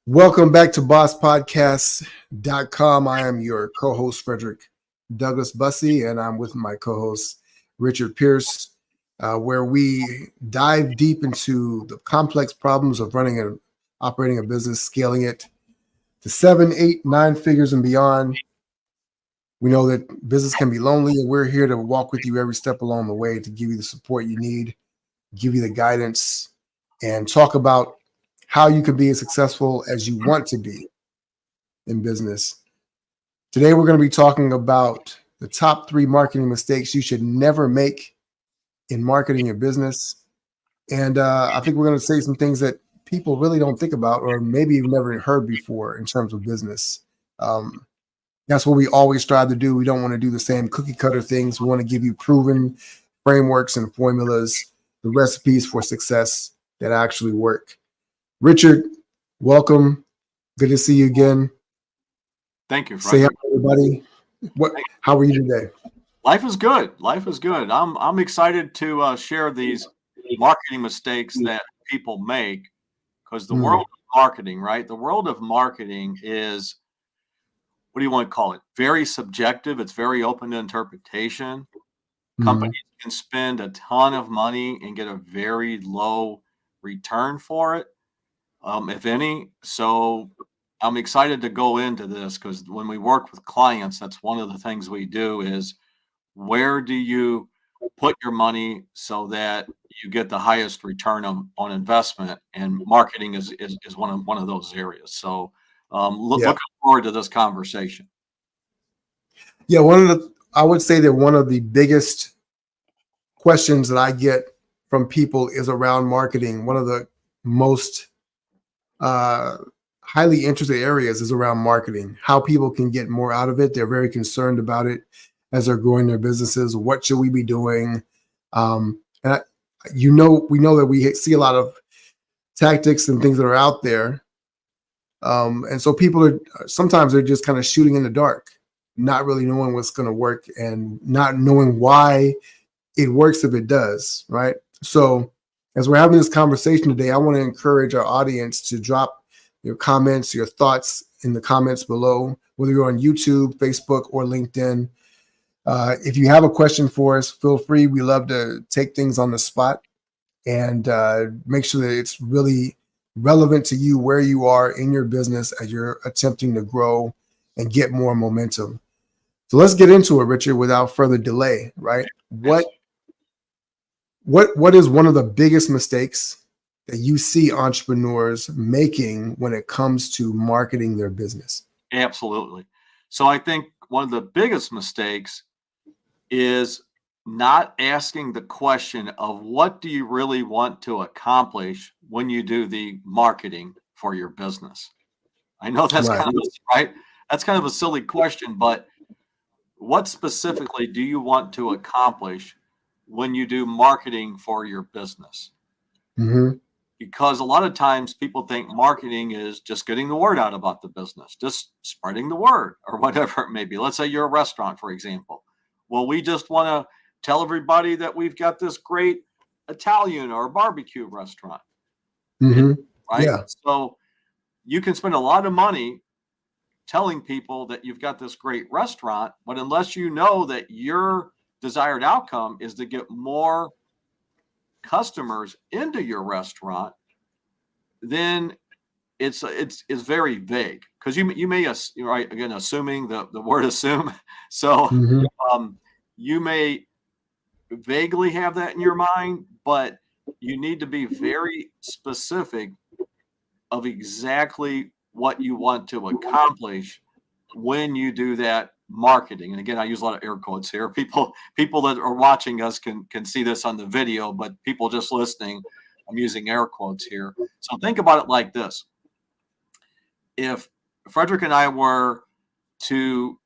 Welcome back to BossPodcast.com. I am your co-host, Frederick Douglas Bussey, and I'm with my co-host, Richard Pierce, where we dive deep into the complex problems of running and operating a business, scaling it to 7, 8, 9 figures and beyond. We know that business can be lonely, and we're here to walk with you every step along the way to give you the support you need, give you the guidance, and talk about how you can be as successful as you want to be in business. Today, we're going to be talking about the top 3 marketing mistakes you should never make in marketing your business. And I think we're going to say some things that people really don't think about, or maybe you've never heard before in terms of business. That's what we always strive to do. We don't want to do the same cookie cutter things. We want to give you proven frameworks and formulas, the recipes for success that actually work. Richard, welcome. Good to see you again. Thank you, Say Frank. hi, everybody. How are you today? Life is good. Life is good. I'm excited to share these marketing mistakes that people make, because the world of marketing, right? The world of marketing is, what do you want to call it? Very subjective. It's very open to interpretation. Companies can spend a ton of money and get a very low return for it, if any. So I'm excited to go into this, because when we work with clients, that's one of the things we do is, where do you put your money so that you get the highest return on investment? And marketing is one of those areas. So looking forward to this conversation. Yeah, I would say that one of the biggest questions that I get from people is around marketing. One of the most highly interested areas is around marketing, how people can get more out of it. They're very concerned about it as they're growing their businesses. What should we be doing? We know that we see a lot of tactics and things that are out there. And so people sometimes they're just kind of shooting in the dark, not really knowing what's going to work and not knowing why it works if it does, right? So as we're having this conversation today, I want to encourage our audience to drop your comments, your thoughts in the comments below, whether you're on YouTube, Facebook, or LinkedIn. If you have a question for us, feel free. We love to take things on the spot and make sure that it's really relevant to you where you are in your business as you're attempting to grow and get more momentum. So let's get into it, Richard, without further delay, right? What is one of the biggest mistakes that you see entrepreneurs making when it comes to marketing their business? Absolutely. So I think one of the biggest mistakes is not asking the question of, what do you really want to accomplish when you do the marketing for your business? I know that's right. That's kind of a silly question, but what specifically do you want to accomplish when you do marketing for your business? Because a lot of times people think marketing is just getting the word out about the business, just spreading the word, or whatever it may be. Let's say you're a restaurant, for example. Well, we just want to tell everybody that we've got this great Italian or barbecue restaurant. Right? Yeah. So you can spend a lot of money telling people that you've got this great restaurant, but unless you know that your desired outcome is to get more customers into your restaurant, then it's very vague, because you may, right, again, assuming the word assume. So you may vaguely have that in your mind, but you need to be very specific of exactly what you want to accomplish when you do that marketing. And again, I use a lot of air quotes here. People that are watching us can see this on the video, but people just listening, I'm using air quotes here. So think about it like this. If Frederick and I were to,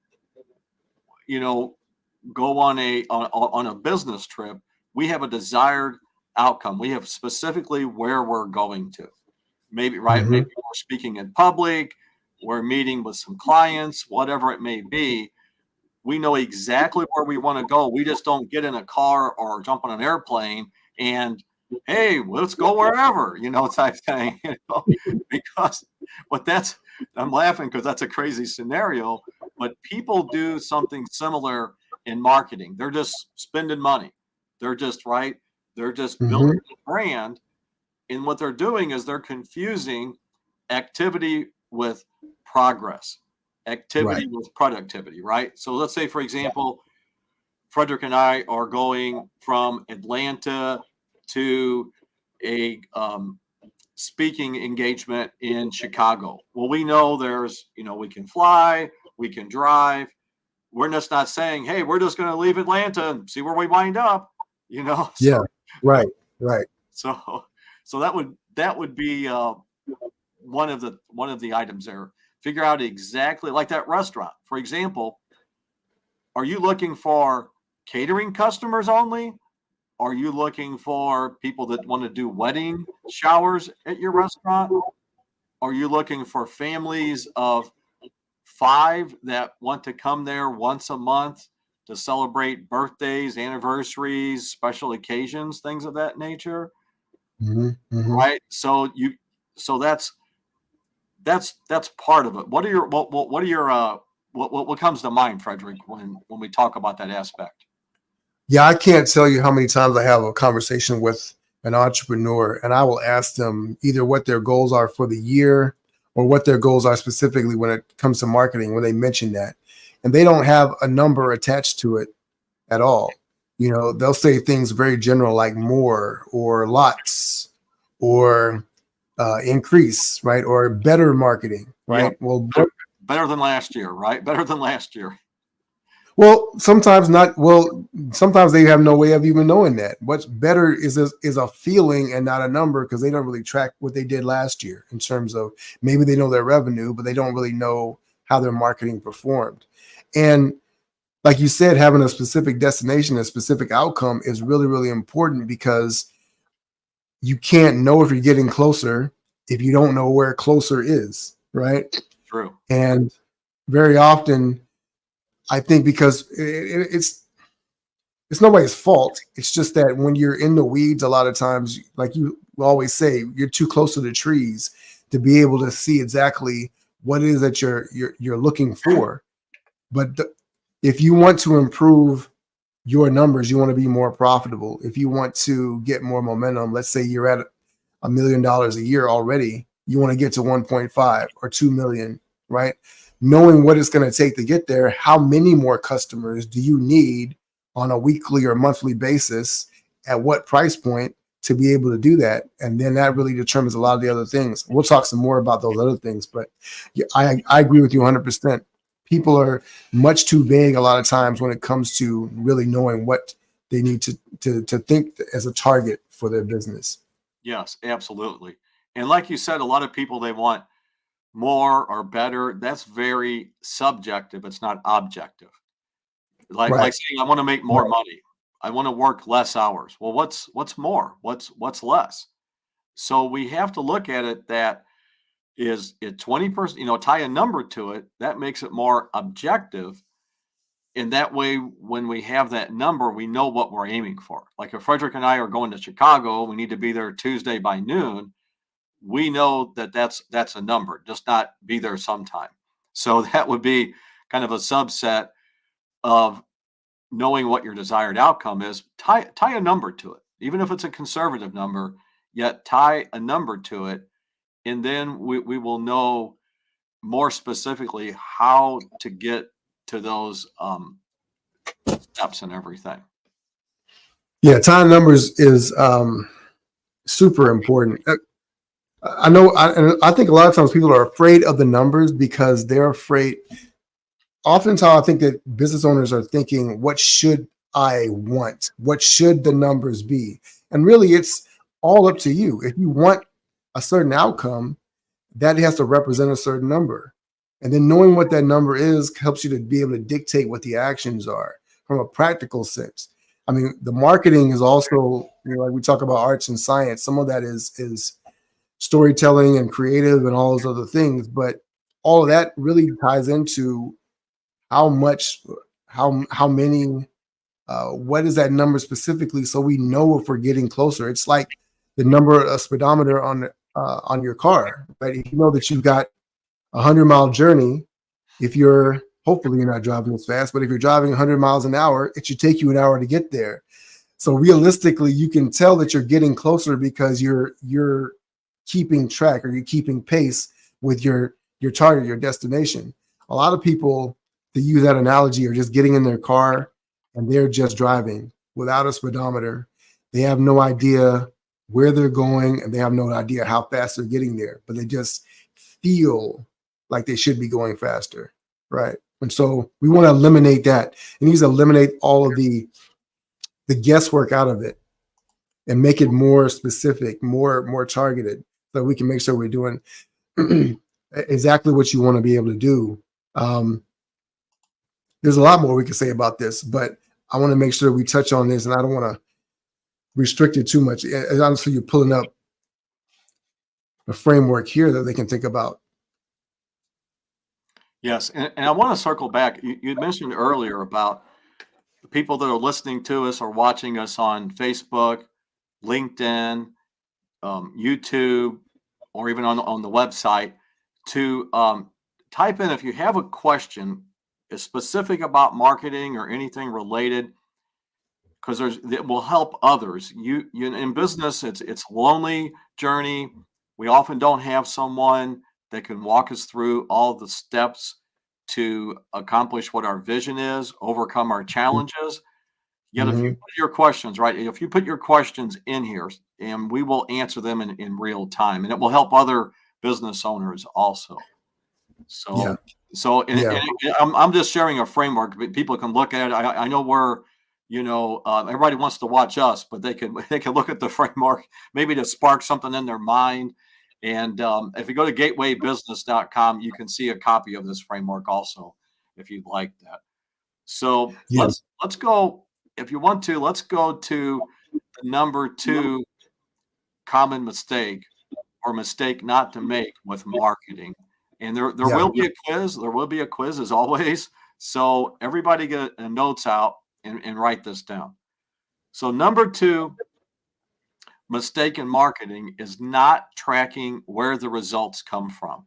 go on a business trip, we have a desired outcome. We have specifically where we're going to. Maybe, right? Maybe we're speaking in public, we're meeting with some clients, whatever it may be. We know exactly where we want to go. We just don't get in a car or jump on an airplane and, hey, let's go wherever, type thing, because But I'm laughing because that's a crazy scenario. But people do something similar in marketing. They're just spending money. They're just They're just Hmm. building a brand. And what they're doing is they're confusing activity with progress, Right. activity with productivity, right? So let's say, for example, Frederick and I are going from Atlanta to a speaking engagement in Chicago. Well, we know we can fly, we can drive. We're just not saying, hey, we're just going to leave Atlanta and see where we wind up, Yeah. So, Right. Right. so, so that would be one of the items there. Figure out exactly like that restaurant, for example. Are you looking for catering customers only? Are you looking for people that want to do wedding showers at your restaurant? Are you looking for families of 5 that want to come there once a month to celebrate birthdays, anniversaries, special occasions, things of that nature? Hmm. Hmm. Right? So that's part of it. What comes to mind, Frederick, when we talk about that aspect? Yeah, I can't tell you how many times I have a conversation with an entrepreneur and I will ask them either what their goals are for the year or what their goals are specifically when it comes to marketing, when they mention that. And they don't have a number attached to it at all. They'll say things very general like more or lots or increase, right? Or better marketing, Yeah, right? Well, better than last year, right? Better than last year. Well, sometimes not. Well, sometimes they have no way of even knowing that. What's better is a feeling and not a number because they don't really track what they did last year in terms of maybe they know their revenue, but they don't really know how their marketing performed. And like you said, having a specific destination, a specific outcome is really, really important because you can't know if you're getting closer if you don't know where closer is, right? True. And very often, I think because it's nobody's fault. It's just that when you're in the weeds, a lot of times, like you always say, you're too close to the trees to be able to see exactly what it is that you're looking for. But if you want to improve your numbers, you want to be more profitable. If you want to get more momentum, let's say you're at $1 million a year already, you want to get to 1.5 or 2 million, right? Knowing what it's going to take to get there, how many more customers do you need on a weekly or monthly basis at what price point to be able to do that? And then that really determines a lot of the other things. We'll talk some more about those other things, but yeah, I agree with you 100%. People are much too vague a lot of times when it comes to really knowing what they need to think as a target for their business. Yes, absolutely. And like you said, a lot of people, they want more or better. That's very subjective. It's not objective. Like Right. saying, I want to make more Right. money. I want to work less hours. Well, what's more? What's less? So we have to look at it that is it 20%, tie a number to it. That makes it more objective. And that way, when we have that number, we know what we're aiming for. Like if Frederick and I are going to Chicago, we need to be there Tuesday by noon. We know that that's a number, just not be there sometime. So that would be kind of a subset of knowing what your desired outcome is. Tie a number to it, even if it's a conservative number, yet tie a number to it. And then we will know more specifically how to get to those steps and everything. Yeah, time numbers is super important. I know, and I think a lot of times people are afraid of the numbers because they're afraid. Oftentimes, I think that business owners are thinking, "What should I want? What should the numbers be?" And really, it's all up to you. If you want a certain outcome, that has to represent a certain number. And then knowing what that number is helps you to be able to dictate what the actions are from a practical sense. I mean, the marketing is also, like we talk about arts and science, some of that is storytelling and creative and all those other things, but all of that really ties into how much, how many, what is that number specifically so we know if we're getting closer. It's like the number, a speedometer on on your car. But if you know that you've got a 100-mile journey, hopefully you're not driving as fast, but if you're driving 100 miles an hour, it should take you an hour to get there. So realistically, you can tell that you're getting closer because you're keeping track, or you're keeping pace with your target, your destination. A lot of people, to use that analogy, are just getting in their car and they're just driving without a speedometer. They have no idea where they're going, and they have no idea how fast they're getting there, but they just feel like they should be going faster, right? And so we want to eliminate that. It needs to eliminate all of the guesswork out of it and make it more specific, more targeted, so we can make sure we're doing exactly what you want to be able to do. There's a lot more we can say about this, but I want to make sure we touch on this, and I don't want to restrict it too much. And honestly, you're pulling up a framework here that they can think about. Yes, and I want to circle back. You mentioned earlier about the people that are listening to us or watching us on Facebook, LinkedIn, YouTube, or even on the website, to type in if you have a question is specific about marketing or anything related, because it will help others. You in business, it's a lonely journey. We often don't have someone that can walk us through all the steps to accomplish what our vision is, overcome our challenges. Yet, if you put your questions, right, if you put your questions in here, and we will answer them in real time, and it will help other business owners also. So, Yeah. and I'm just sharing a framework, but people can look at it. I know where, everybody wants to watch us, but they can look at the framework maybe to spark something in their mind. And if you go to gatewaybusiness.com, you can see a copy of this framework also, if you'd like that. So let's go. If you want to, let's go to the number 2 common mistake or mistake not to make with marketing. And there will be a quiz. There will be a quiz as always. So everybody get notes out and write this down. So number 2 mistake in marketing is not tracking where the results come from.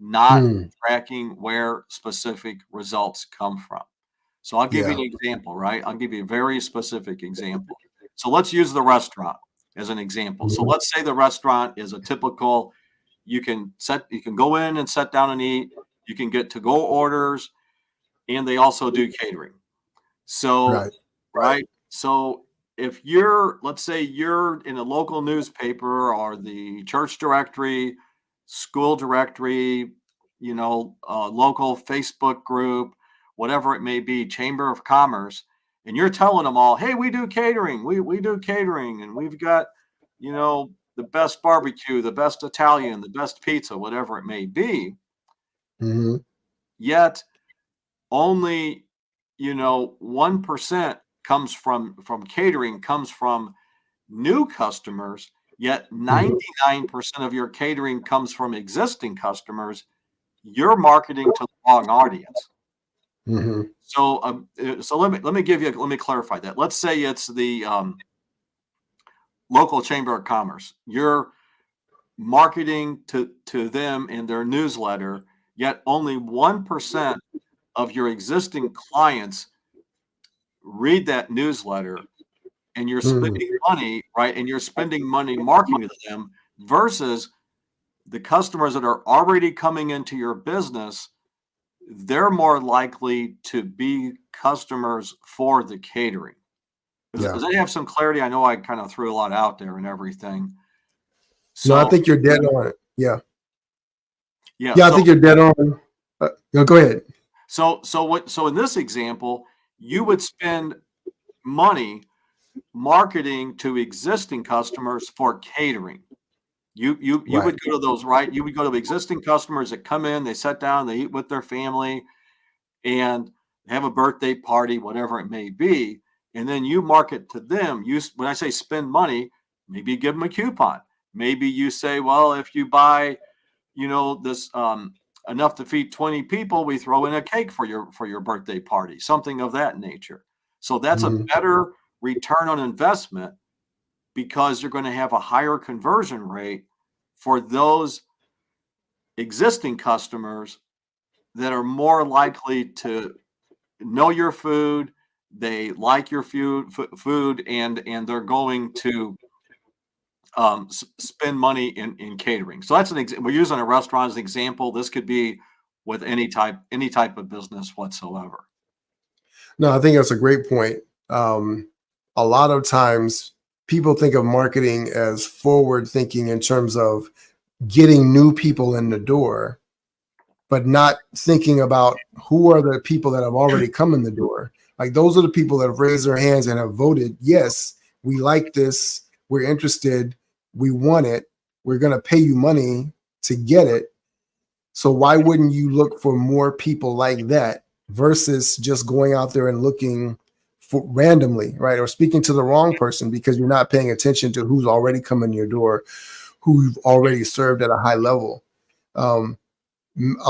Not tracking where specific results come from. So I'll give you an example, right? I'll give you a very specific example. So let's use the restaurant as an example. So let's say the restaurant is a typical, you can go in and sit down and eat. You can get to-go orders, and they also do catering. So, right? So if let's say you're in a local newspaper or the church directory, school directory, local Facebook group, whatever it may be, Chamber of Commerce, and you're telling them all, hey, we do catering, we do catering, and we've got, the best barbecue, the best Italian, the best pizza, whatever it may be. Yet only, 1% comes from catering, comes from new customers, yet 99% of your catering comes from existing customers. You're marketing to the wrong audience. So let me clarify that. Let's say it's the local Chamber of Commerce. You're marketing to them in their newsletter, yet only 1% of your existing clients read that newsletter, and you're spending money, right? And you're spending money marketing to them versus the customers that are already coming into your business. They're more likely to be customers for the catering. Does that have some clarity? I know I kind of threw a lot out there and everything. So I think you're dead on it. Yeah. I So, think you're dead on. Go ahead. So in this example, you would spend money marketing to existing customers for catering. You would go to those, right? You would go to existing customers that come in, they sit down, they eat with their family, and have a birthday party, whatever it may be, and then you market to them. When I say spend money, maybe give them a coupon. Maybe you say, well, if you buy, this enough to feed 20 people, we throw in a cake for your birthday party, something of that nature. So that's a better return on investment because you're going to have a higher conversion rate for those existing customers that are more likely to know your food, they like your food, and they're going to spend money in catering. So that's we're using a restaurant as an example. This could be with any type of business whatsoever. No, I think that's a great point. A lot of times people think of marketing as forward thinking in terms of getting new people in the door, but not thinking about who are the people that have already come in the door. Like those are the people that have raised their hands and have voted, yes, we like this, we're interested, we want it, we're going to pay you money to get it. So why wouldn't you look for more people like that versus just going out there and looking for randomly, right? Or speaking to the wrong person because you're not paying attention to who's already come in your door, who you've already served at a high level. A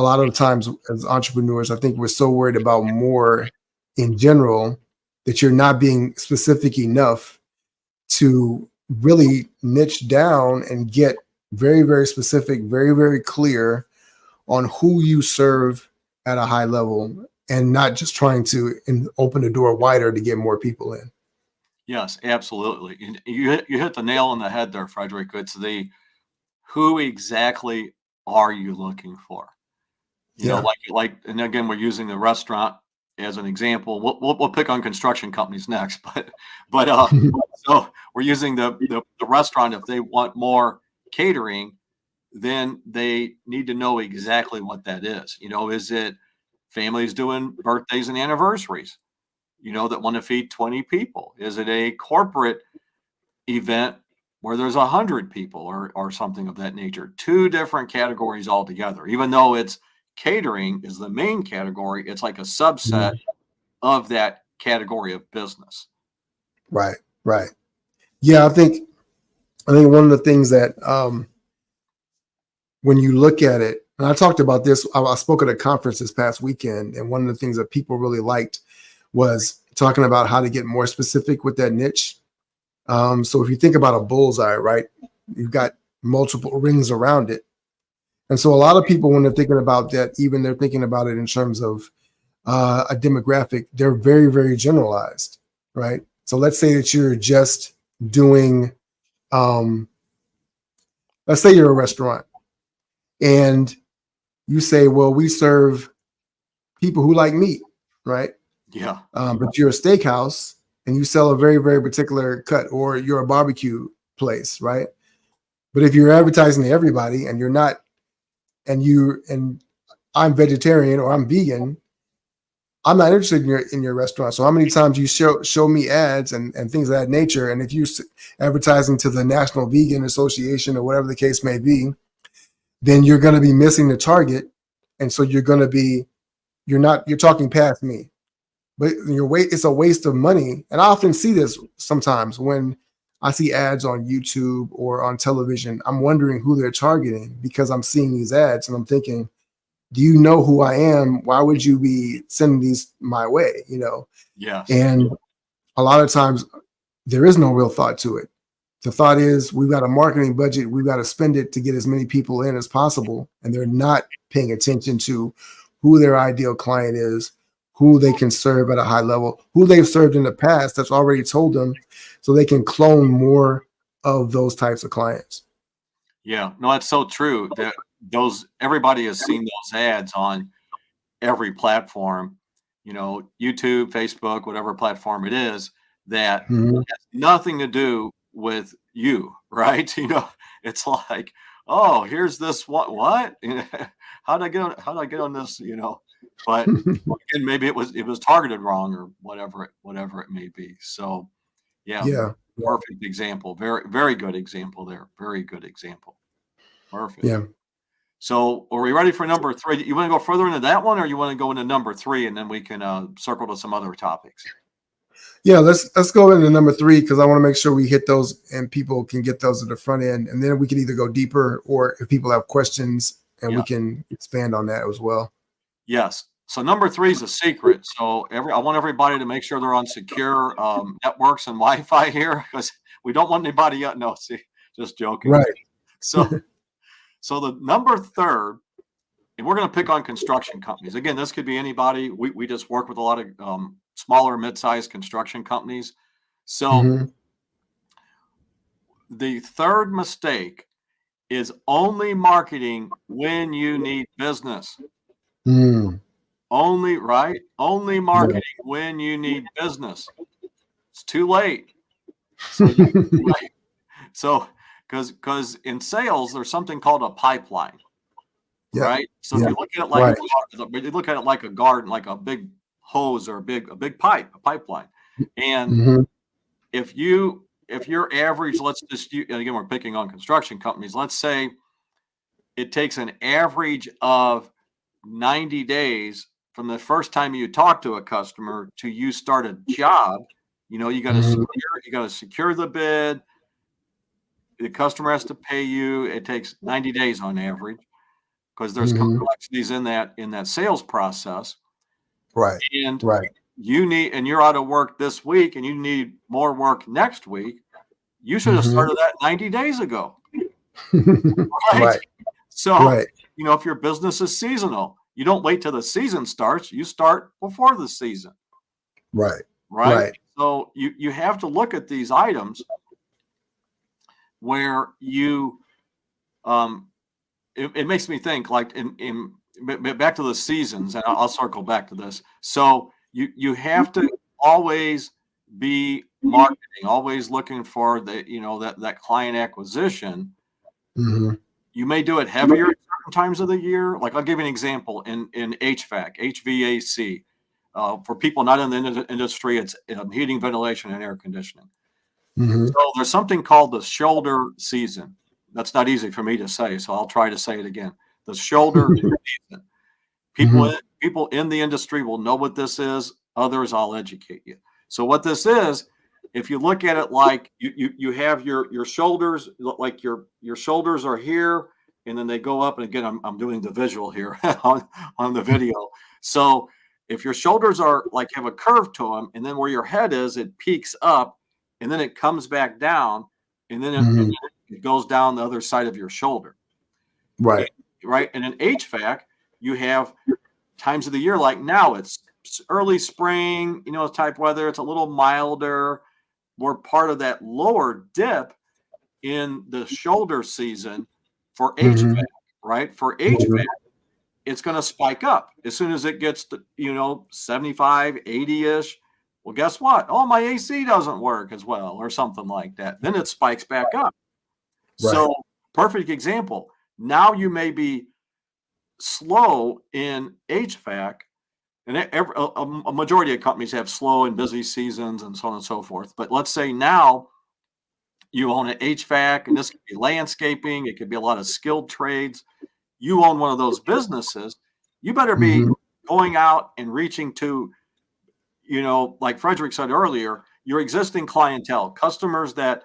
lot of the times as entrepreneurs, I think we're so worried about more in general that you're not being specific enough to really niche down and get very, very specific, very, very clear on who you serve at a high level and not just trying to open the door wider to get more people in. Yes, absolutely. And you hit the nail on the head there, Fredrick. It's who exactly are you looking for? You know, and again, we're using the restaurant as an example. We'll pick on construction companies next, but so we're using the restaurant. If they want more catering, then they need to know exactly what that is. You know, is it families doing birthdays and anniversaries, that want to feed 20 people? Is it a corporate event where there's 100 people or something of that nature? Two different categories altogether. Even though it's catering is the main category, it's like a subset of that category of business. Right. Yeah, I think one of the things that when you look at it, and I talked about this, I spoke at a conference this past weekend, and one of the things that people really liked was talking about how to get more specific with that niche. So if you think about a bullseye, right, you've got multiple rings around it. And so a lot of people, when they're thinking about that, even they're thinking about it in terms of a demographic, they're very, very generalized, right? So let's say that you're just doing, let's say you're a restaurant and you say, well, we serve people who like meat, right? Yeah. But you're a steakhouse and you sell a very, very particular cut, or you're a barbecue place, right? But if you're advertising to everybody and you're not, and I'm vegetarian or I'm vegan, I'm not interested in your restaurant. So how many times you show me ads and things of that nature? And if you're advertising to the National Vegan Association or whatever the case may be, then you're going to be missing the target. And so you're talking past me, but it's a waste of money. And I often see this sometimes when I see ads on YouTube or on television. I'm wondering who they're targeting because I'm seeing these ads and I'm thinking, do you know who I am? Why would you be sending these my way? Yes. And a lot of times there is no real thought to it. The thought is we've got a marketing budget. We've got to spend it to get as many people in as possible. And they're not paying attention to who their ideal client is, who they can serve at a high level, who they've served in the past that's already told them, so they can clone more of those types of clients. Yeah, no, that's so true. That everybody has seen those ads on every platform, YouTube, Facebook, whatever platform it is, that has nothing to do with you, right? It's like, oh, here's this what? How'd I get on this? But again, maybe it was targeted wrong or whatever it may be. So Yeah. Perfect example. Very, very good example there. Very good example. Perfect. Yeah. So are we ready for number 3? You want to go further into that one, or you want to go into number 3 and then we can circle to some other topics? Yeah, let's go into number 3 because I want to make sure we hit those and people can get those at the front end, and then we can either go deeper or if people have questions and we can expand on that as well. Yes. So number 3 is a secret. So I want everybody to make sure they're on secure networks and Wi-Fi here because we don't want anybody. No, see, just joking. Right. So So the number third, and we're going to pick on construction companies. Again, this could be anybody. We just work with a lot of smaller, mid-sized construction companies. So the third mistake is only marketing when you need business. Only marketing when you need business. It's too late. So, right. So because in sales, there's something called a pipeline. Right. So if you look at it like you look at it like a garden, like a big hose or a big pipeline. And if your average, let's just, and again, we're picking on construction companies. Let's say it takes an average of 90 days from the first time you talk to a customer to you start a job. You got to secure the bid. The customer has to pay you. It takes 90 days on average, because there's complexities in that sales process. Right. And you're out of work this week and you need more work next week. You should have started that 90 days ago. Right. So, if your business is seasonal, you don't wait till the season starts. You start before the season. Right. So you have to look at these items where you, it makes me think, like in back to the seasons, and I'll circle back to this. So you have to always be marketing, always looking for that client acquisition. You may do it heavier at certain times of the year. Like, I'll give you an example in HVAC. For people not in the industry, it's heating, ventilation, and air conditioning. So there's something called the shoulder season. That's not easy for me to say, so I'll try to say it again. The shoulder season. People in the industry will know what this is. Others, I'll educate you. So what this is, if you look at it like you have your shoulders, like your shoulders are here, and then they go up. And again, I'm doing the visual here on the video. So if your shoulders are like have a curve to them, and then where your head is, it peaks up, and then it comes back down, and then it goes down the other side of your shoulder. Right. And in HVAC, you have times of the year, like now it's early spring, type weather. It's a little milder. We're part of that lower dip in the shoulder season for HVAC, right? For HVAC, it's going to spike up as soon as it gets to, 75, 80-ish. Well, guess what? Oh, my AC doesn't work as well, or something like that. Then it spikes back up. Right. So, perfect example. Now you may be slow in HVAC, and a majority of companies have slow and busy seasons and so on and so forth. But let's say now you own an HVAC, and this could be landscaping. It could be a lot of skilled trades. You own one of those businesses. You better be going out and reaching to, like Fredrick said earlier, your existing clientele, customers that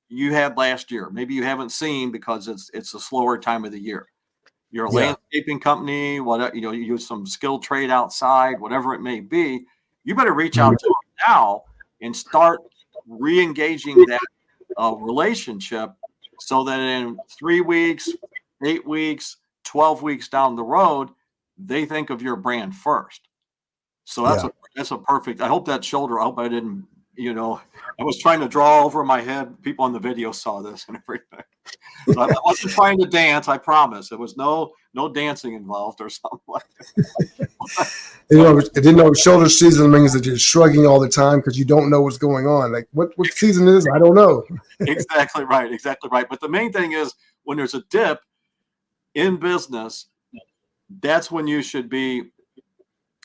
you had last year. Maybe you haven't seen because it's a slower time of the year. You're a landscaping company, whatever, you use some skilled trade outside, whatever it may be. You better reach out to them now and start re-engaging that relationship, so that in 3 weeks, 8 weeks, 12 weeks down the road, they think of your brand first. So that's a perfect. I hope that shoulder. I hope I didn't. I was trying to draw over my head. People on the video saw this and everything. So I wasn't trying to dance. I promise. There was no dancing involved or something like that. I didn't know shoulder season means that you're shrugging all the time because you don't know what's going on. Like what season is? I don't know. Exactly right. But the main thing is, when there's a dip in business, that's when you should be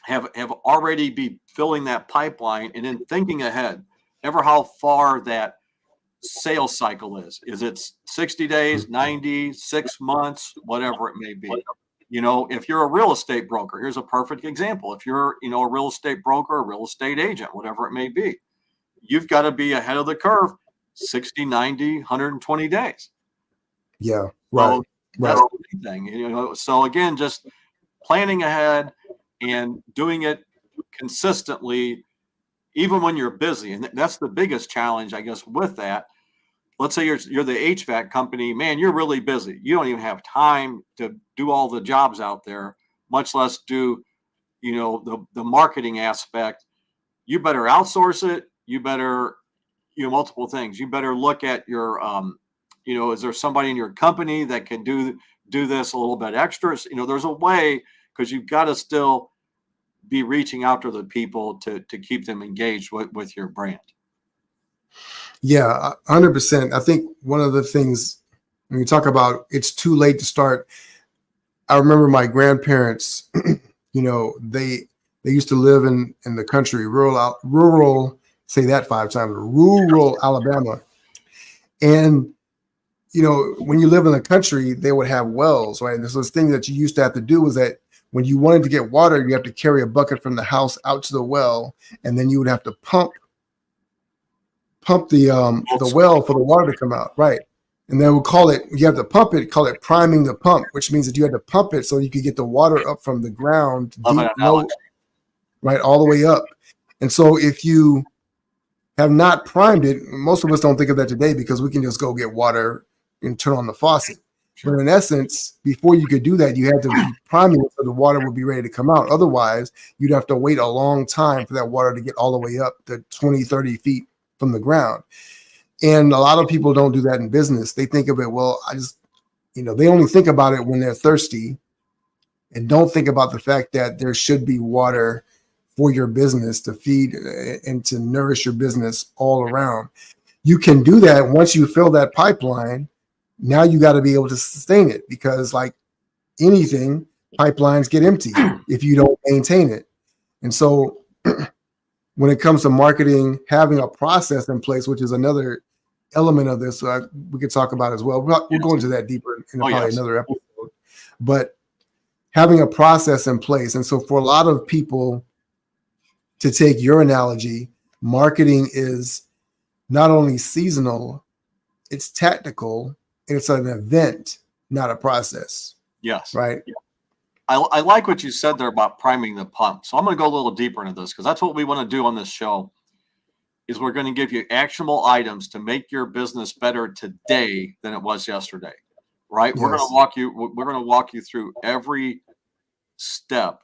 have already be filling that pipeline and then thinking ahead, ever how far that sales cycle is. Is it 60 days, 90, 6 months, whatever it may be? If you're a real estate broker, here's a perfect example. If you're, a real estate broker, a real estate agent, whatever it may be, you've got to be ahead of the curve 60, 90, 120 days. Yeah, right. So that's the main thing. So again, just planning ahead and doing it consistently, even when you're busy. And that's the biggest challenge, I guess, with that. let's say you're the HVAC company, man, you're really busy. You don't even have time to do all the jobs out there, much less do, the marketing aspect. You better outsource it. You better, multiple things. You better look at your, is there somebody in your company that can do this a little bit extra? There's a way, because you've got to still be reaching out to the people to keep them engaged with your brand. Yeah, 100%. I think one of the things when you talk about it's too late to start, I remember my grandparents, they used to live in the country, rural, say that 5 times, rural Alabama. And, when you live in the country, they would have wells, right? And there's this thing that you used to have to do was that when you wanted to get water, you have to carry a bucket from the house out to the well, and then you would have to pump the well for the water to come out, right? And then you have to pump it, call it priming the pump, which means that you had to pump it so you could get the water up from the ground, deep, low, right, all the way up. And so if you have not primed it, most of us don't think of that today because we can just go get water and turn on the faucet. Sure. But in essence, before you could do that, you had to be priming it so the water would be ready to come out. Otherwise, you'd have to wait a long time for that water to get all the way up to 20, 30 feet from the ground. And a lot of people don't do that in business. They think of it, well, they only think about it when they're thirsty and don't think about the fact that there should be water for your business to feed and to nourish your business all around. You can do that once you fill that pipeline. Now you got to be able to sustain it, because like anything, pipelines get empty if you don't maintain it. And so when it comes to marketing, having a process in place, which is another element of this, we could talk about as well. We'll go into that deeper in probably another episode. But having a process in place. And so for a lot of people, to take your analogy, marketing is not only seasonal, it's tactical, and it's an event, not a process. Yes. Right. Yeah. I like what you said there about priming the pump. So I'm going to go a little deeper into this, because that's what we want to do on this show. Is we're going to give you actionable items to make your business better today than it was yesterday. Right? Yes. We're going to walk you through every step.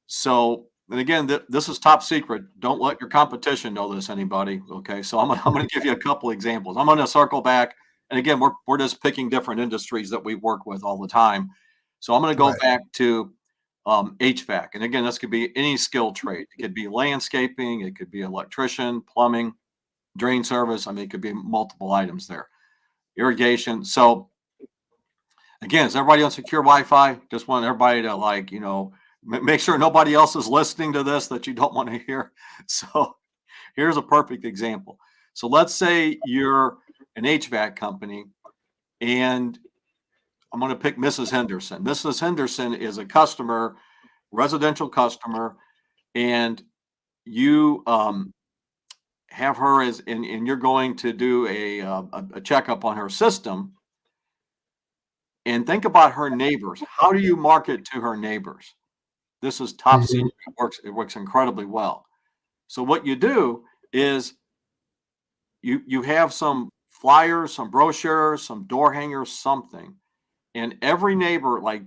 So, and again, this is top secret. Don't let your competition know this, anybody. Okay. So I'm going to give you a couple examples. I'm going to circle back. And again, we're just picking different industries that we work with all the time. So I'm going to go back to HVAC. And again, this could be any skilled trade. It could be landscaping. It could be electrician, plumbing, drain service. I mean, it could be multiple items there. Irrigation. So again, is everybody on secure Wi-Fi? Just want everybody to make sure nobody else is listening to this that you don't want to hear. So here's a perfect example. So let's say you're an HVAC company, and I'm going to pick Mrs. Henderson. Mrs. Henderson is a customer, residential customer, and you have her and you're going to do a checkup on her system. And think about her neighbors. How do you market to her neighbors? This is top secret. It works incredibly well. So what you do is you have some flyers, some brochures, some door hangers, something. And every neighbor, like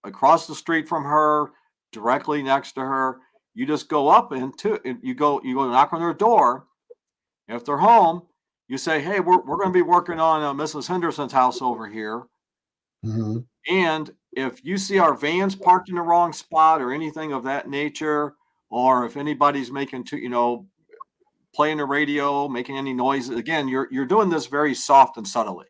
across the street from her, directly next to her, you just go up and you go knock on their door. If they're home, you say, "Hey, we're going to be working on Mrs. Henderson's house over here." Mm-hmm. And if you see our vans parked in the wrong spot or anything of that nature, or if anybody's making playing the radio, making any noise, again, you're doing this very soft and subtly.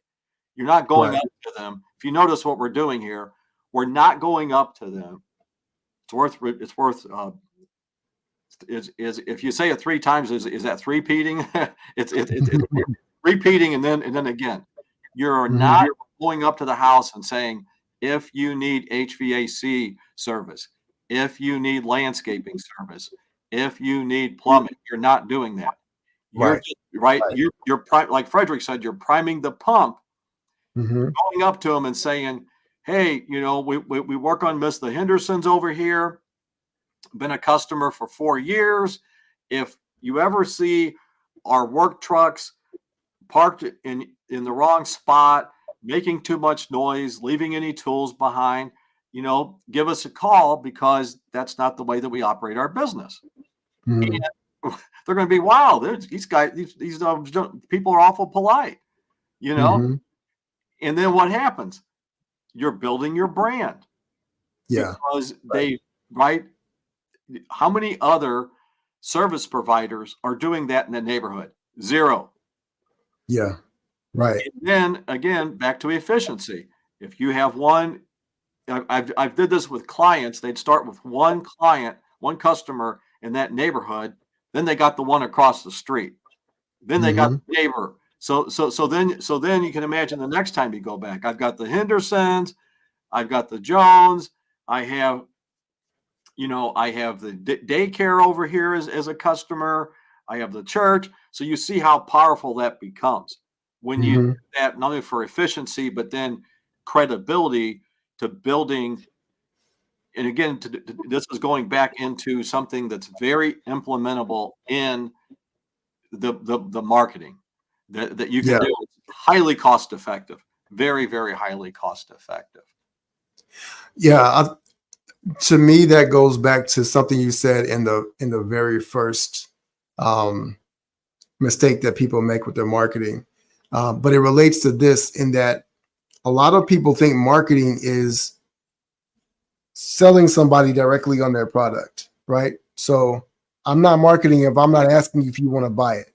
You're not going up to them. If you notice what we're doing here, we're not going up to them. Is if you say it 3 times, is that three-peating? it's repeating and then again. You're not going up to the house and saying, if you need HVAC service, if you need landscaping service, if you need plumbing, you're not doing that. You're You're like Fredrick said, you're priming the pump. Going up to them and saying, "Hey, we work on the Hendersons over here. Been a customer for 4 years. If you ever see our work trucks parked in the wrong spot, making too much noise, leaving any tools behind, give us a call, because that's not the way that we operate our business. Mhm. And they're going to be, wow, these guys, these people are awful polite, Mhm. and then what happens? You're building your brand, Yeah. because right? How many other service providers are doing that in the neighborhood? Zero. Yeah. Right. And then again, back to efficiency. If you have one, I've did this with clients. They'd start with one client, one customer in that neighborhood. Then they got the one across the street. Then they got Mhm. the neighbor. So then you can imagine the next time you go back. I've got the Hendersons, I've got the Jones, I have I have the daycare over here as a customer. I have the church. So you see how powerful that becomes when you do Mhm. that, not only for efficiency, but then credibility to building. And again, this is going back into something that's very implementable in the marketing that you can Yeah. do. It's highly cost effective, very, very highly cost effective. Yeah. To me, that goes back to something you said in the very first um, mistake that people make with their marketing. But it relates to this in that a lot of people think marketing is selling somebody directly on their product, right? So I'm not marketing if I'm not asking you if you want to buy it.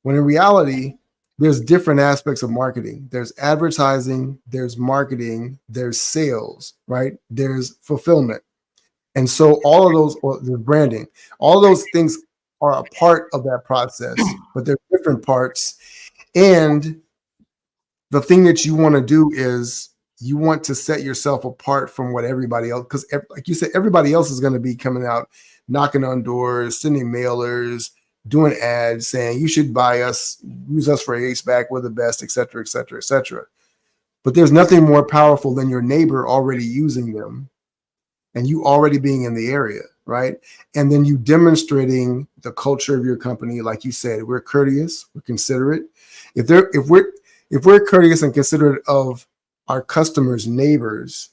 When in reality, there's different aspects of marketing. There's advertising, there's marketing, there's sales, right? There's fulfillment. And so all of those, or the branding, all those things are a part of that process, but they're different parts. And the thing that you want to do is you want to set yourself apart from what everybody else, because like you said, everybody else is going to be coming out, knocking on doors, sending mailers, doing ads saying you should buy us, use us for HVAC, we're the best, et cetera, et cetera, et cetera. But there's nothing more powerful than your neighbor already using them and you already being in the area, right? And then you demonstrating the culture of your company. Like you said, we're courteous, we're considerate. If we're courteous and considerate of our customers' neighbors,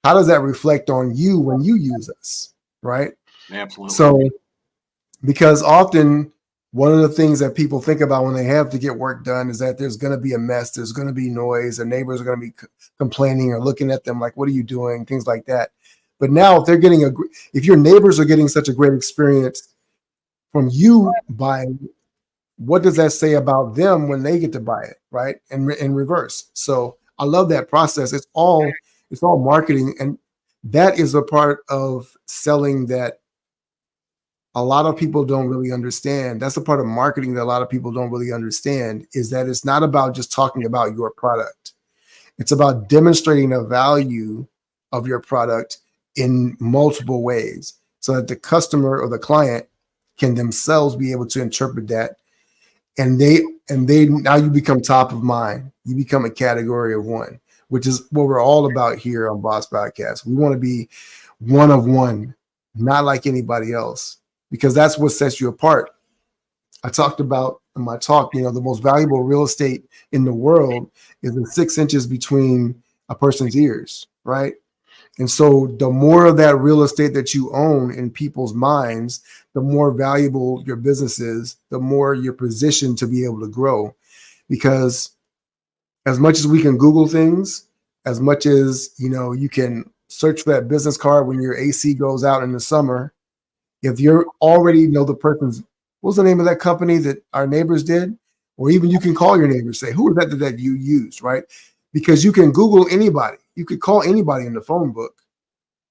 how does that reflect on you when you use us, right? Absolutely. So, because often one of the things that people think about when they have to get work done is that there's going to be a mess, there's going to be noise, their neighbors are going to be complaining or looking at them like, what are you doing? Things like that. But now if your neighbors are getting such a great experience from you buying, what does that say about them when they get to buy it, right? And in reverse. So I love that process. It's all marketing, and that is a part of selling that a lot of people don't really understand. That's a part of marketing that a lot of people don't really understand, is that it's not about just talking about your product. It's about demonstrating the value of your product in multiple ways so that the customer or the client can themselves be able to interpret that. And they now you become top of mind. You become a category of one, which is what we're all about here on Boss Podcast. We want to be one of one, not like anybody else, because that's what sets you apart. I talked about in my talk, the most valuable real estate in the world is the 6 inches between a person's ears, right? And so the more of that real estate that you own in people's minds, the more valuable your business is, the more you're positioned to be able to grow. Because as much as we can Google things, as much as, you can search for that business card when your AC goes out in the summer, if you already know the person's, what's the name of that company that our neighbors did? Or even you can call your neighbors, say, who is that you used, right? Because you can Google anybody. You could call anybody in the phone book.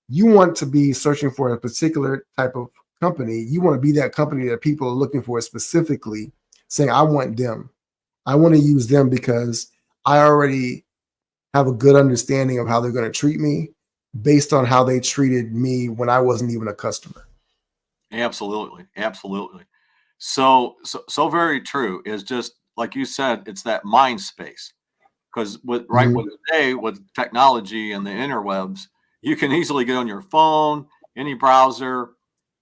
You want to be searching for a particular type of company. You want to be that company that people are looking for specifically, saying, I want them. I want to use them because I already have a good understanding of how they're going to treat me based on how they treated me when I wasn't even a customer. Absolutely, absolutely. So very true. Is just like you said, it's that mind space. Because with Mhm. today with technology and the interwebs, you can easily get on your phone, any browser,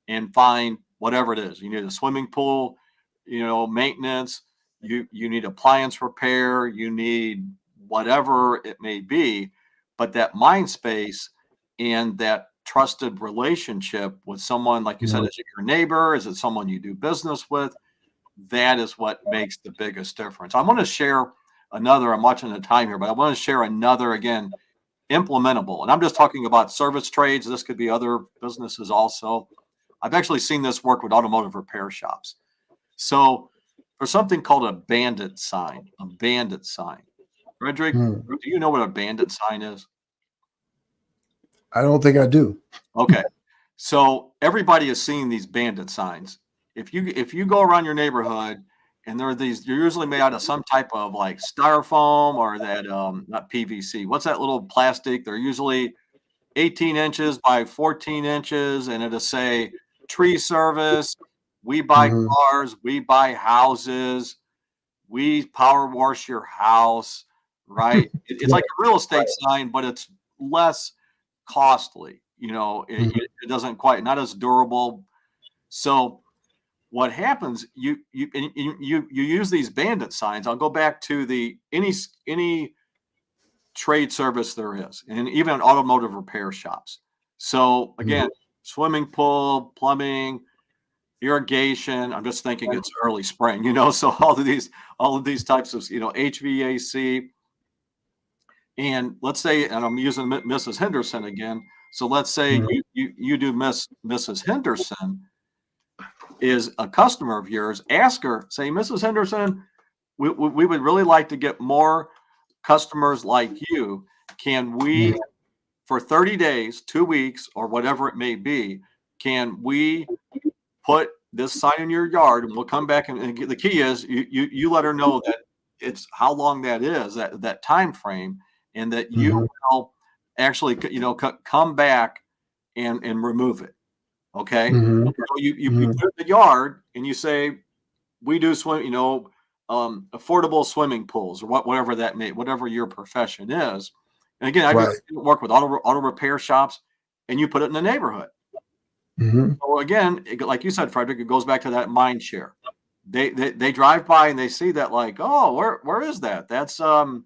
and find whatever it is. You need a swimming pool, maintenance. you need appliance repair, you need whatever it may be, but that mind space and that trusted relationship with someone, like you said, is it your neighbor? Is it someone you do business with? That is what makes the biggest difference. I want to share another, I'm watching the time here, but I want to share another, again, implementable. And I'm just talking about service trades. This could be other businesses also. I've actually seen this work with automotive repair shops. So for something called a bandit sign, Frederick, do you know what a bandit sign is? I don't think I do. Okay. So everybody is seeing these bandit signs. If you go around your neighborhood and there are these, they're usually made out of some type of like styrofoam or that not PVC. What's that little plastic? They're usually 18 inches by 14 inches, and it'll say tree service, we buy cars, we buy houses, we power wash your house, right? It's like a real estate sign, but it's less costly. It doesn't quite, not as durable. So what happens, you use these bandit signs. I'll go back to the any trade service there is, and even automotive repair shops. So again, swimming pool, plumbing, irrigation. I'm just thinking it's early spring, so all of these types of, HVAC. And let's say, and I'm using Mrs. Henderson again. So let's say you do Mrs. Henderson is a customer of yours. Ask her, say, Mrs. Henderson, we would really like to get more customers like you. Can we, for 30 days, 2 weeks, or whatever it may be, can we put this sign in your yard, and we'll come back, and the key is you let her know that it's how long that is, that time frame, and that you will actually, come back and remove it. Okay. So you put it in the yard and you say, we do swim, affordable swimming pools, or whatever your profession is. And again, I just work with auto repair shops, and you put it in the neighborhood. So again, like you said, Frederick, it goes back to that mind share. They drive by and they see that, like, oh, where is that? That's the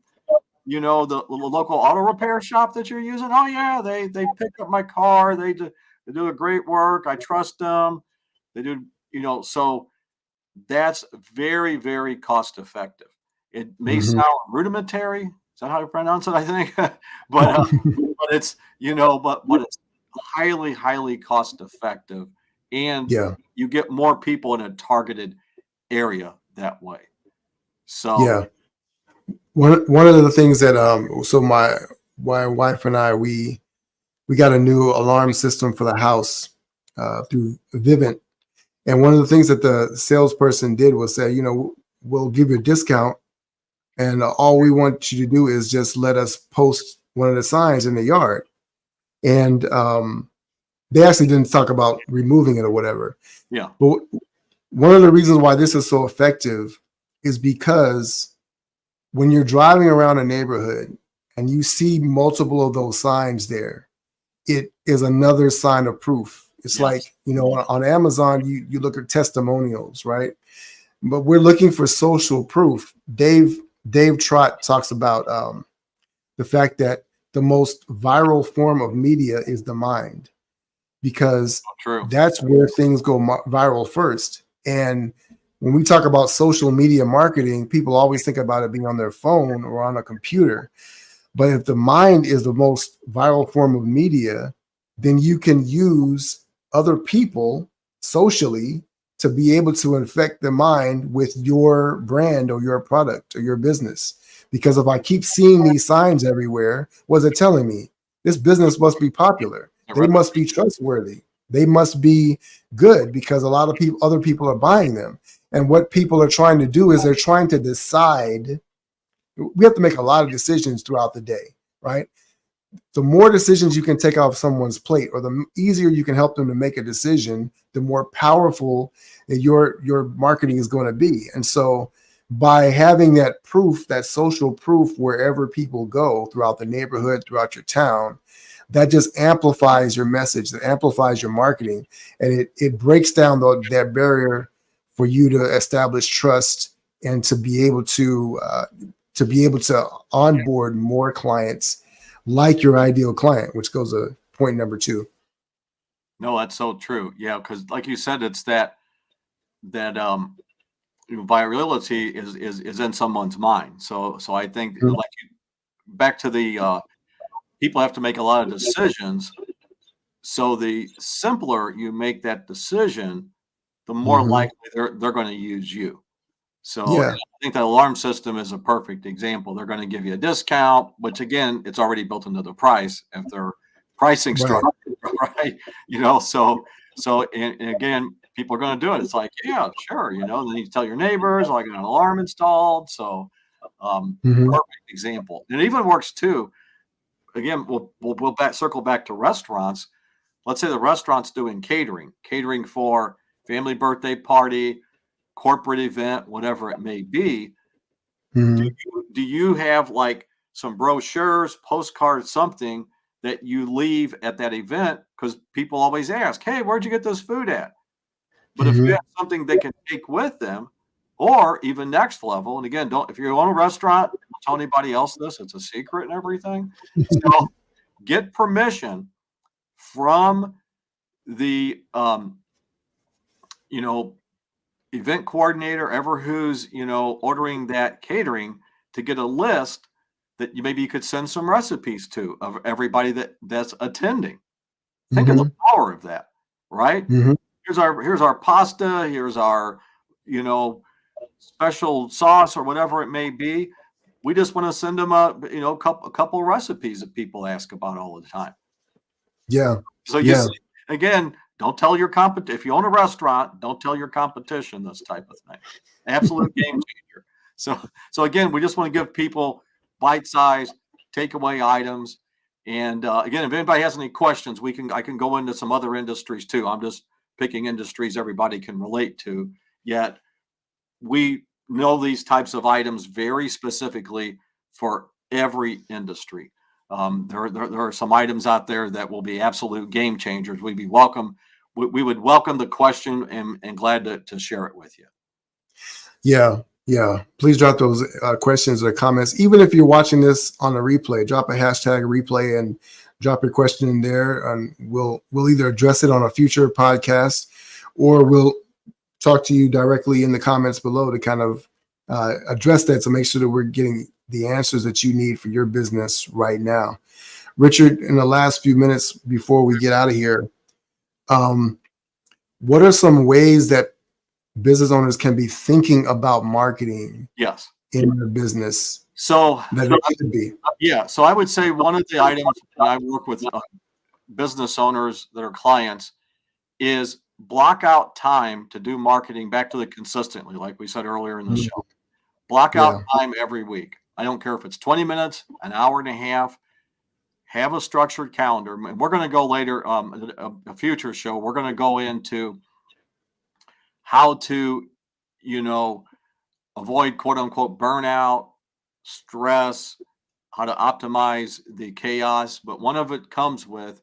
local auto repair shop that you're using. Oh yeah, they pick up my car. They do a great work. I trust them. They do, so that's very, very cost effective. It may sound rudimentary. Is that how you pronounce it? I think, but it's, but it's highly, highly cost effective, and you get more people in a targeted area that way. So one of the things that so my wife and I, we got a new alarm system for the house through Vivint. And one of the things that the salesperson did was say, we'll give you a discount, and all we want you to do is just let us post one of the signs in the yard. And they actually didn't talk about removing it or whatever. Yeah. But one of the reasons why this is so effective is because when you're driving around a neighborhood and you see multiple of those signs there, it is another sign of proof. It's like, on Amazon, you look at testimonials, right? But we're looking for social proof. Dave Trott talks about the fact that the most viral form of media is the mind, because that's where things go viral first. And when we talk about social media marketing, people always think about it being on their phone or on a computer. But if the mind is the most viral form of media, then you can use other people socially to be able to infect the mind with your brand or your product or your business. Because if I keep seeing these signs everywhere, what's it telling me? This business must be popular. They must be trustworthy. They must be good, because a lot of other people are buying them. And what people are trying to do is they're trying to decide. We have to make a lot of decisions throughout the day, right? The more decisions you can take off someone's plate, or the easier you can help them to make a decision, the more powerful your marketing is going to be. And so by having that proof, that social proof, wherever people go throughout the neighborhood, throughout your town, that just amplifies your message, that amplifies your marketing, and it breaks down that barrier for you to establish trust and to be able to onboard more clients like your ideal client, which goes to point number 2. No, that's so true. Yeah, because like you said, it's that virility is in someone's mind. So I think like back to the people have to make a lot of decisions. So the simpler you make that decision, the more Mm-hmm. likely they're going to use you. So Yeah. I think that alarm system is a perfect example. They're going to give you a discount, which again, it's already built into the price if they're pricing Right. structure, right? And again, people are going to do it. It's like, yeah, sure, then you tell your neighbors, like an alarm installed. So Mm-hmm. perfect example. And it even works too. Again, we'll circle back to restaurants. Let's say the restaurant's doing catering for family birthday party, corporate event, whatever it may be. Mm-hmm. Do you have like some brochures, postcards, something that you leave at that event? Because people always ask, hey, where'd you get this food at? But if you Mm-hmm. have something they can take with them, or even next level, and again, if you own a restaurant, don't tell anybody else this, it's a secret and everything. So get permission from the you know event coordinator, ever who's ordering that catering, to get a list that you could send some recipes to of everybody that's attending. Think of the Mm-hmm. power of that, right? Mm-hmm. Here's our pasta, here's our you know special sauce or whatever it may be. We just want to send them a couple recipes that people ask about all the time. Yeah. So you Yeah. see, again, don't tell your if you own a restaurant, don't tell your competition this type of thing. Absolute game changer. So again, we just want to give people bite-sized takeaway items. And again, if anybody has any questions, I can go into some other industries too. I'm just picking industries everybody can relate to. Yet we know these types of items very specifically for every industry. There are some items out there that will be absolute game changers. We would welcome the question and glad to share it with you. Yeah. Yeah. Please drop those questions or comments. Even if you're watching this on a replay, drop a hashtag replay and drop your question in there. And we'll either address it on a future podcast, or we'll talk to you directly in the comments below to kind of address that, to make sure that we're getting the answers that you need for your business right now. Richard, in the last few minutes before we get out of here, what are some ways that business owners can be thinking about marketing Yes. in their business So that it should be? yeah. So I would say one of the items when I work with business owners that are clients is block out time to do marketing. Back to the consistently, like we said earlier in the show. Block out Yeah. time every week. I don't care if it's 20 minutes, an hour and a half. Have a structured calendar. And we're going to go later, a future show. We're going to go into how to, avoid quote unquote burnout, stress, how to optimize the chaos. But one of it comes with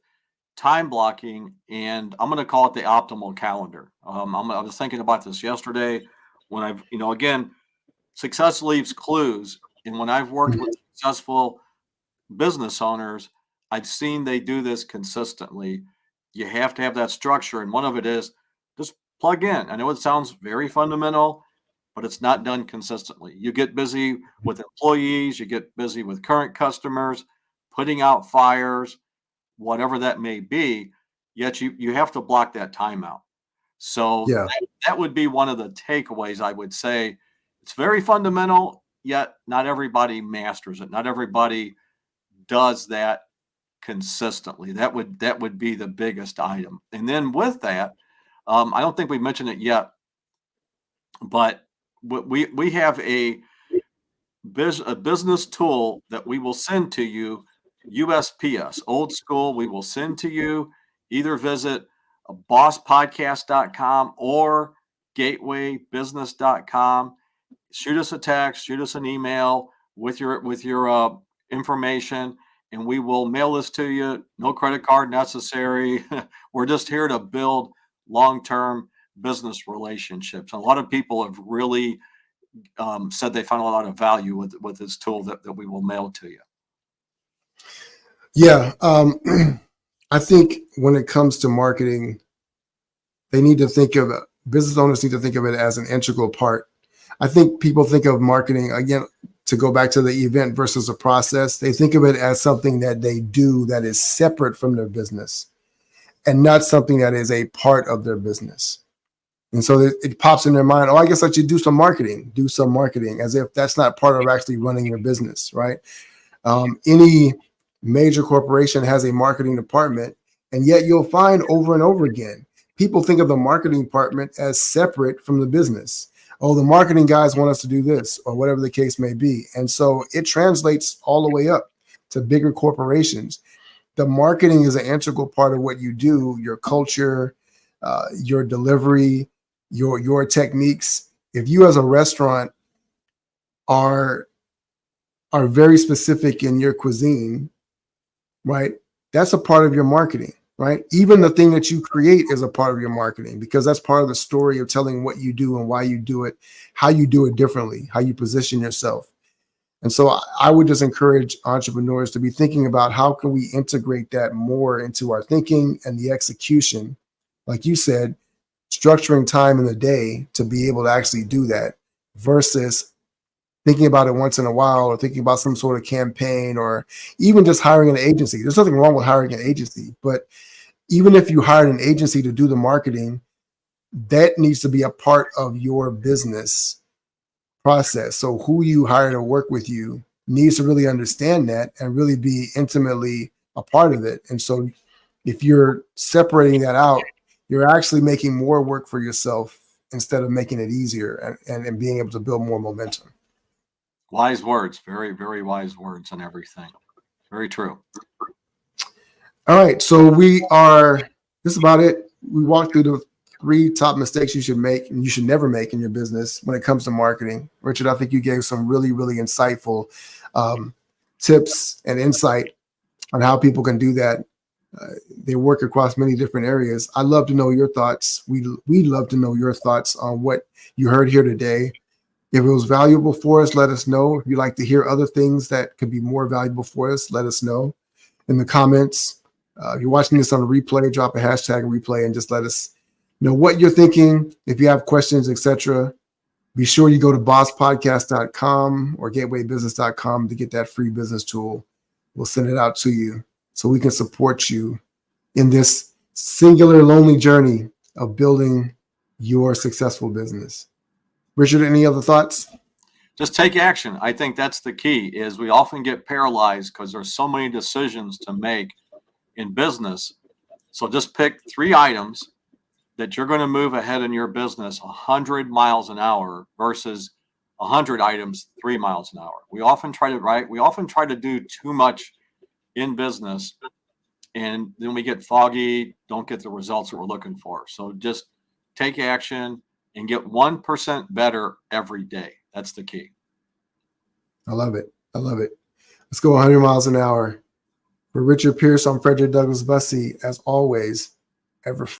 time blocking, and I'm going to call it the optimal calendar. I was thinking about this yesterday when again, success leaves clues. And when I've worked with successful business owners, I've seen they do this consistently. You have to have that structure. And one of it is just plug in. I know it sounds very fundamental, but it's not done consistently. You get busy with employees, you get busy with current customers, putting out fires, whatever that may be, yet you have to block that time out. So Yeah. that would be one of the takeaways. I would say it's very fundamental, yet not everybody masters it. Not everybody does that consistently. That would be the biggest item. And then with that, I don't think we mentioned it yet, but we have a business tool that we will send to you, USPS, old school. We will send to you. Either visit BossPodcast.com or GatewayBusiness.com. Shoot us a text, shoot us an email with your information, and we will mail this to you. No credit card necessary. We're just here to build long-term business relationships. A lot of people have really said they found a lot of value with this tool that we will mail to you. Yeah. I think when it comes to marketing, they need to think of business owners need to think of it as an integral part. I think people think of marketing, again, to go back to the event versus a process, they think of it as something that they do that is separate from their business and not something that is a part of their business. And so it pops in their mind, oh, I guess I should do some marketing, as if that's not part of actually running your business, right? Any major corporation has a marketing department, and yet you'll find over and over again, people think of the marketing department as separate from the business. Oh, the marketing guys want us to do this, or whatever the case may be. And so it translates all the way up to bigger corporations. The marketing is an integral part of what you do, your culture, your delivery, your techniques. If you as a restaurant are very specific in your cuisine, right? That's a part of your marketing, right? Even the thing that you create is a part of your marketing, because that's part of the story of telling what you do and why you do it, how you do it differently, how you position yourself. And so I would just encourage entrepreneurs to be thinking about how can we integrate that more into our thinking and the execution. Like you said, structuring time in the day to be able to actually do that versus thinking about it once in a while, or thinking about some sort of campaign, or even just hiring an agency. There's nothing wrong with hiring an agency, but even if you hired an agency to do the marketing, that needs to be a part of your business process. So who you hire to work with you needs to really understand that and really be intimately a part of it. And so if you're separating that out, you're actually making more work for yourself instead of making it easier and being able to build more momentum. Wise words, very, very wise words on everything. Very true. All right. So this is about it. We walked through the 3 top mistakes you should make and you should never make in your business when it comes to marketing. Richard, I think you gave some really, really insightful tips and insight on how people can do that. They work across many different areas. I'd love to know your thoughts. We'd love to know your thoughts on what you heard here today. If it was valuable for us, let us know. If you'd like to hear other things that could be more valuable for us, let us know in the comments. If you're watching this on a replay, drop a hashtag replay and just let us know what you're thinking. If you have questions, etc., be sure you go to BossPodcast.com or GatewayBusiness.com to get that free business tool. We'll send it out to you so we can support you in this singular, lonely journey of building your successful business. Richard, any other thoughts? Just take action. I think that's the key. Is we often get paralyzed because there's so many decisions to make in business. So just pick 3 items that you're going to move ahead in your business 100 miles an hour versus 100 items 3 miles an hour. We often try to do too much in business, and then we get foggy, don't get the results that we're looking for. So just take action and get 1% better every day. That's the key. I love it. I love it. Let's go 100 miles an hour. For Richard Pierce, I'm Frederick Douglass Bussey. As always, ever